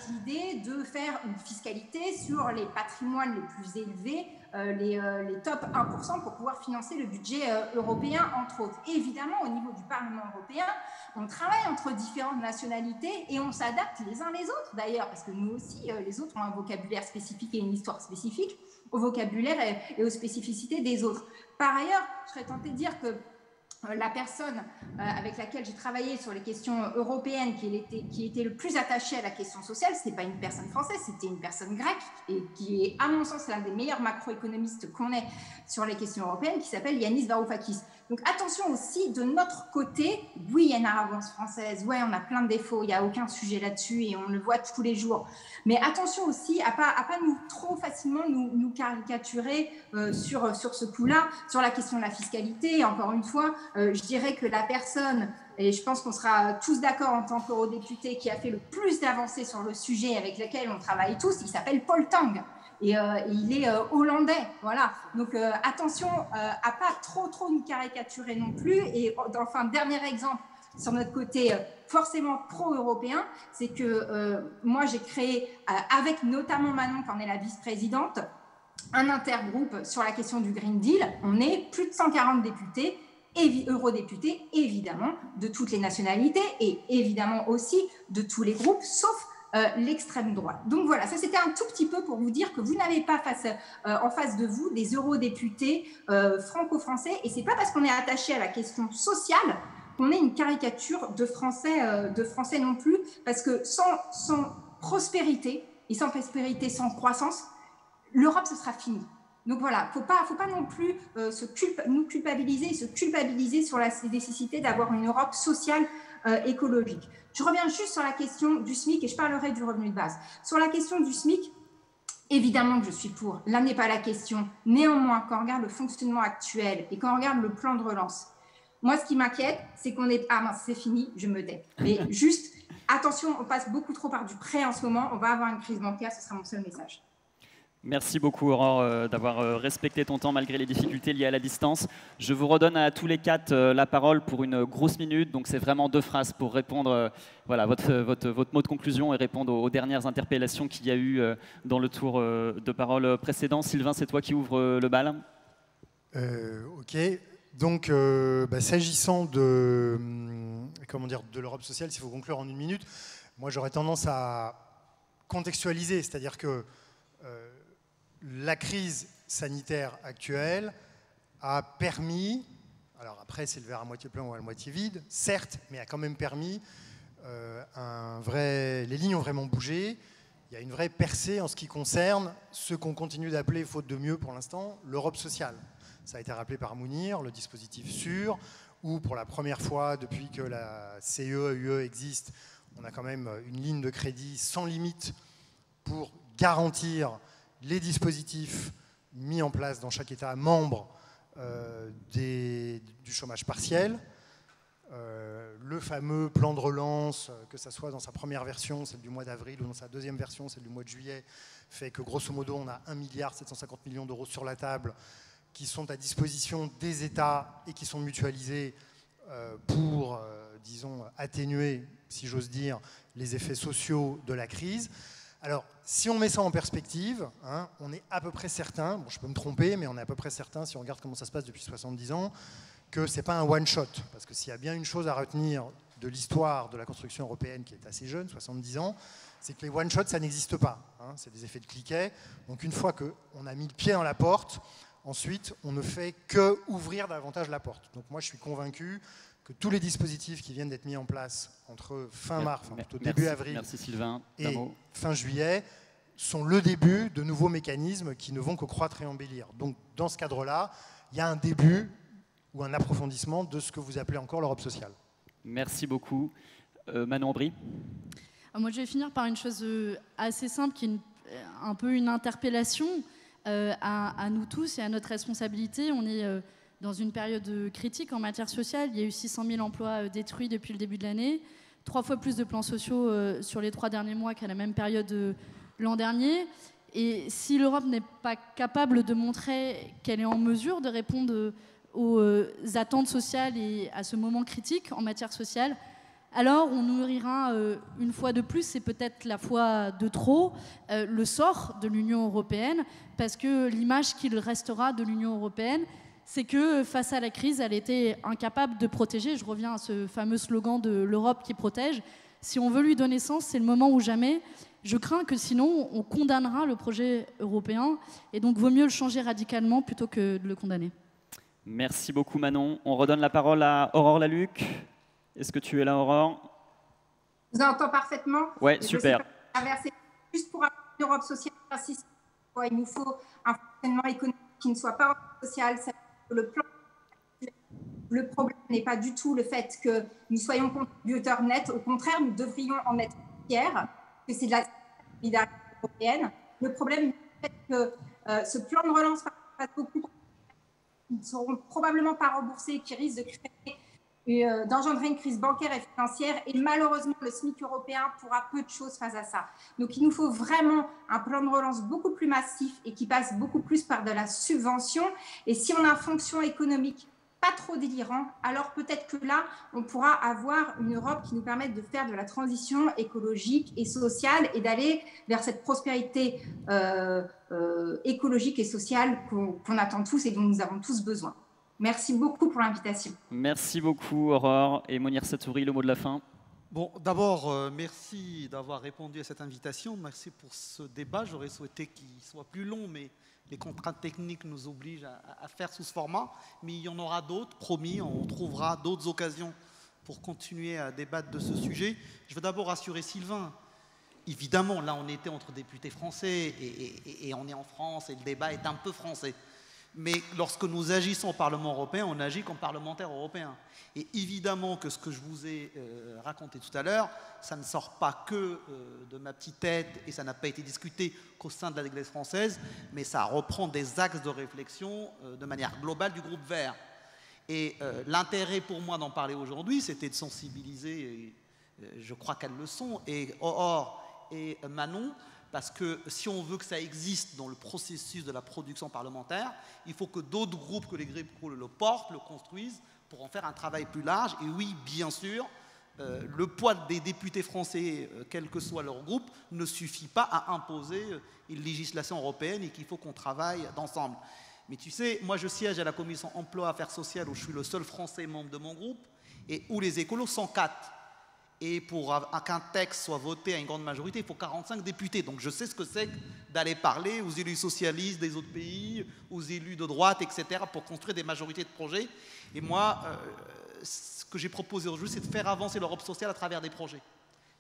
B: l'idée de faire une fiscalité sur les patrimoines les plus élevés, les top 1% pour pouvoir financer le budget européen, entre autres. Et évidemment, au niveau du Parlement européen, on travaille entre différentes nationalités et on s'adapte les uns les autres, d'ailleurs, parce que nous aussi, les autres ont un vocabulaire spécifique et une histoire spécifique au vocabulaire et aux spécificités des autres. Par ailleurs, je serais tentée de dire que la personne avec laquelle j'ai travaillé sur les questions européennes qui était le plus attachée à la question sociale, ce n'est pas une personne française, c'était une personne grecque et qui est, à mon sens, l'un des meilleurs macroéconomistes qu'on ait sur les questions européennes, qui s'appelle Yanis Varoufakis. Donc attention aussi, de notre côté, oui, il y a une arrogance française, ouais, on a plein de défauts, il n'y a aucun sujet là-dessus et on le voit tous les jours. Mais attention aussi à pas nous trop facilement nous caricaturer sur ce coup-là, sur la question de la fiscalité. Et encore une fois, je dirais que la personne, et je pense qu'on sera tous d'accord en tant qu'eurodéputé, qui a fait le plus d'avancées sur le sujet avec lequel on travaille tous, il s'appelle Paul Tang. et il est hollandais. Voilà. Donc attention à pas trop nous caricaturer non plus. Et enfin, dernier exemple sur notre côté forcément pro-européen, c'est que moi j'ai créé, avec notamment Manon, qui en est la vice-présidente, un intergroupe sur la question du Green Deal. On est plus de 140 députés, eurodéputés, évidemment, de toutes les nationalités et évidemment aussi de tous les groupes, sauf l'extrême droite. Donc voilà, ça c'était un tout petit peu pour vous dire que vous n'avez pas en face de vous des eurodéputés franco-français, et c'est pas parce qu'on est attaché à la question sociale qu'on est une caricature de français non plus, parce que sans prospérité, et sans prospérité, sans croissance, l'Europe, ce sera fini. Donc voilà, faut pas non plus nous culpabiliser et se culpabiliser sur la nécessité d'avoir une Europe sociale écologique. Je reviens juste sur la question du SMIC et je parlerai du revenu de base. Sur la question du SMIC, évidemment que je suis pour. Là n'est pas la question. Néanmoins, quand on regarde le fonctionnement actuel et quand on regarde le plan de relance, moi, ce qui m'inquiète, c'est qu'on est... Ah mince, c'est fini, je me tais. Mais juste, attention, on passe beaucoup trop par du prêt en ce moment. On va avoir une crise bancaire, ce sera mon seul message.
A: Merci beaucoup Aurore d'avoir respecté ton temps malgré les difficultés liées à la distance. Je vous redonne à tous les quatre la parole pour une grosse minute. Donc c'est vraiment 2 phrases pour répondre, voilà, votre mot de conclusion et répondre aux dernières interpellations qu'il y a eu dans le tour de parole précédent. Sylvain, c'est toi qui ouvre le bal.
E: Ok. Donc, s'agissant de l'Europe sociale, s'il faut conclure en 1 minute, moi j'aurais tendance à contextualiser, c'est-à-dire que la crise sanitaire actuelle a permis, alors après c'est le verre à moitié plein ou à moitié vide, certes, mais a quand même permis, les lignes ont vraiment bougé, il y a une vraie percée en ce qui concerne ce qu'on continue d'appeler, faute de mieux pour l'instant, l'Europe sociale. Ça a été rappelé par Mounir, le dispositif sûr, où pour la première fois depuis que la CE-UE existe, on a quand même une ligne de crédit sans limite pour garantir les dispositifs mis en place dans chaque État membre du chômage partiel. Le fameux plan de relance, que ce soit dans sa première version, celle du mois d'avril, ou dans sa deuxième version, celle du mois de juillet, fait que grosso modo on a 1,750 milliard d'euros sur la table qui sont à disposition des États et qui sont mutualisés pour, disons, atténuer, si j'ose dire, les effets sociaux de la crise. Alors, si on met ça en perspective, hein, on est à peu près certain, bon, je peux me tromper, mais on est à peu près certain, si on regarde comment ça se passe depuis 70 ans, que ce n'est pas un one-shot. Parce que s'il y a bien une chose à retenir de l'histoire de la construction européenne qui est assez jeune, 70 ans, c'est que les one-shots, ça n'existe pas. Hein, c'est des effets de cliquet. Donc, une fois qu'on a mis le pied dans la porte, ensuite, on ne fait que ouvrir davantage la porte. Donc moi, je suis convaincu que tous les dispositifs qui viennent d'être mis en place entre fin mars, enfin plutôt début avril,
A: merci Sylvain,
E: et fin juillet, sont le début de nouveaux mécanismes qui ne vont que croître et embellir. Donc dans ce cadre-là, il y a un début ou un approfondissement de ce que vous appelez encore l'Europe sociale.
A: Merci beaucoup. Manon Aubry.
D: Moi, je vais finir par une chose assez simple, qui est un peu une interpellation. À nous tous et à notre responsabilité. On est dans une période critique en matière sociale. Il y a eu 600 000 emplois détruits depuis le début de l'année, 3 fois plus de plans sociaux sur les 3 derniers mois qu'à la même période l'an dernier. Et si l'Europe n'est pas capable de montrer qu'elle est en mesure de répondre aux attentes sociales et à ce moment critique en matière sociale, alors on nourrira une fois de plus, c'est peut-être la fois de trop, le sort de l'Union européenne, parce que l'image qu'il restera de l'Union européenne, c'est que face à la crise, elle était incapable de protéger. Je reviens à ce fameux slogan de l'Europe qui protège. Si on veut lui donner sens, c'est le moment ou jamais. Je crains que sinon, on condamnera le projet européen, et donc vaut mieux le changer radicalement plutôt que de le condamner.
A: Merci beaucoup Manon. On redonne la parole à Aurore Laluc. Est-ce que tu es là, Aurore?
B: Je vous entends parfaitement.
A: Ouais, super.
B: Juste pour avoir une Europe sociale, il nous faut un fonctionnement économique qui ne soit pas social. Le problème n'est pas du tout le fait que nous soyons contributeurs nets. Au contraire, nous devrions en être fiers, que c'est de la solidarité européenne. Le problème est que ce plan de relance passe beaucoup qui ne seront probablement pas remboursés, qui risquent de créer d'engendrer une crise bancaire et financière. Et malheureusement, le SMIC européen pourra peu de choses face à ça. Donc, il nous faut vraiment un plan de relance beaucoup plus massif et qui passe beaucoup plus par de la subvention. Et si on a une fonction économique pas trop délirant, alors peut-être que là, on pourra avoir une Europe qui nous permette de faire de la transition écologique et sociale et d'aller vers cette prospérité écologique et sociale qu'on attend tous et dont nous avons tous besoin. Merci beaucoup pour l'invitation.
A: Merci beaucoup, Aurore. Et Mounir Satouri, le mot de la fin.
C: Bon, d'abord, merci d'avoir répondu à cette invitation. Merci pour ce débat. J'aurais souhaité qu'il soit plus long, mais les contraintes techniques nous obligent à faire sous ce format. Mais il y en aura d'autres, promis. On trouvera d'autres occasions pour continuer à débattre de ce sujet. Je veux d'abord rassurer Sylvain. Évidemment, là, on était entre députés français et on est en France et le débat est un peu français. Mais lorsque nous agissons au Parlement européen, on agit comme parlementaires européens. Et évidemment que ce que je vous ai raconté tout à l'heure, ça ne sort pas que de ma petite tête et ça n'a pas été discuté qu'au sein de l'Église française, mais ça reprend des axes de réflexion de manière globale du groupe Vert. Et l'intérêt pour moi d'en parler aujourd'hui, c'était de sensibiliser, et je crois qu'elles le sont, et Aurore et Manon, parce que si on veut que ça existe dans le processus de la production parlementaire, il faut que d'autres groupes que les groupes le portent, le construisent, pour en faire un travail plus large. Et oui, bien sûr, le poids des députés français, quel que soit leur groupe, ne suffit pas à imposer une législation européenne et qu'il faut qu'on travaille ensemble. Mais tu sais, moi je siège à la commission emploi affaires sociales où je suis le seul français membre de mon groupe et où les écolos sont 4. Et pour qu'un texte soit voté à une grande majorité, il faut 45 députés. Donc je sais ce que c'est d'aller parler aux élus socialistes des autres pays, aux élus de droite, etc., pour construire des majorités de projets. Et moi, ce que j'ai proposé aujourd'hui, c'est de faire avancer l'Europe sociale à travers des projets.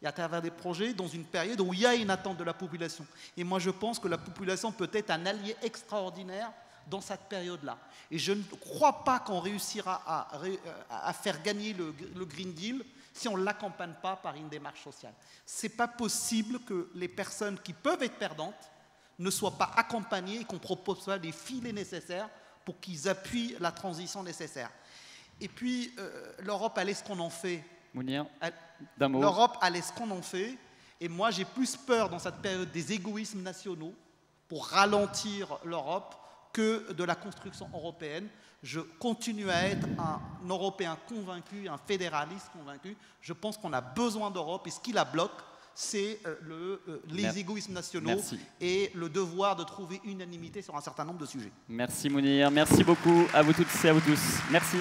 C: Et à travers des projets dans une période où il y a une attente de la population. Et moi, je pense que la population peut être un allié extraordinaire dans cette période-là. Et je ne crois pas qu'on réussira à faire gagner le Green Deal si on ne l'accompagne pas par une démarche sociale. Ce n'est pas possible que les personnes qui peuvent être perdantes ne soient pas accompagnées et qu'on propose pas les filets nécessaires pour qu'ils appuient la transition nécessaire. Et puis, l'Europe, elle est ce qu'on en fait.
A: Mounir, d'un mot.
C: L'Europe, elle est ce qu'on en fait. Et moi, j'ai plus peur dans cette période des égoïsmes nationaux pour ralentir l'Europe que de la construction européenne. Je continue à être un Européen convaincu, un fédéraliste convaincu. Je pense qu'on a besoin d'Europe et ce qui la bloque, c'est les égoïsmes nationaux et le devoir de trouver unanimité sur un certain nombre de sujets.
A: Merci Mounir, merci beaucoup à vous toutes et à vous tous. Merci.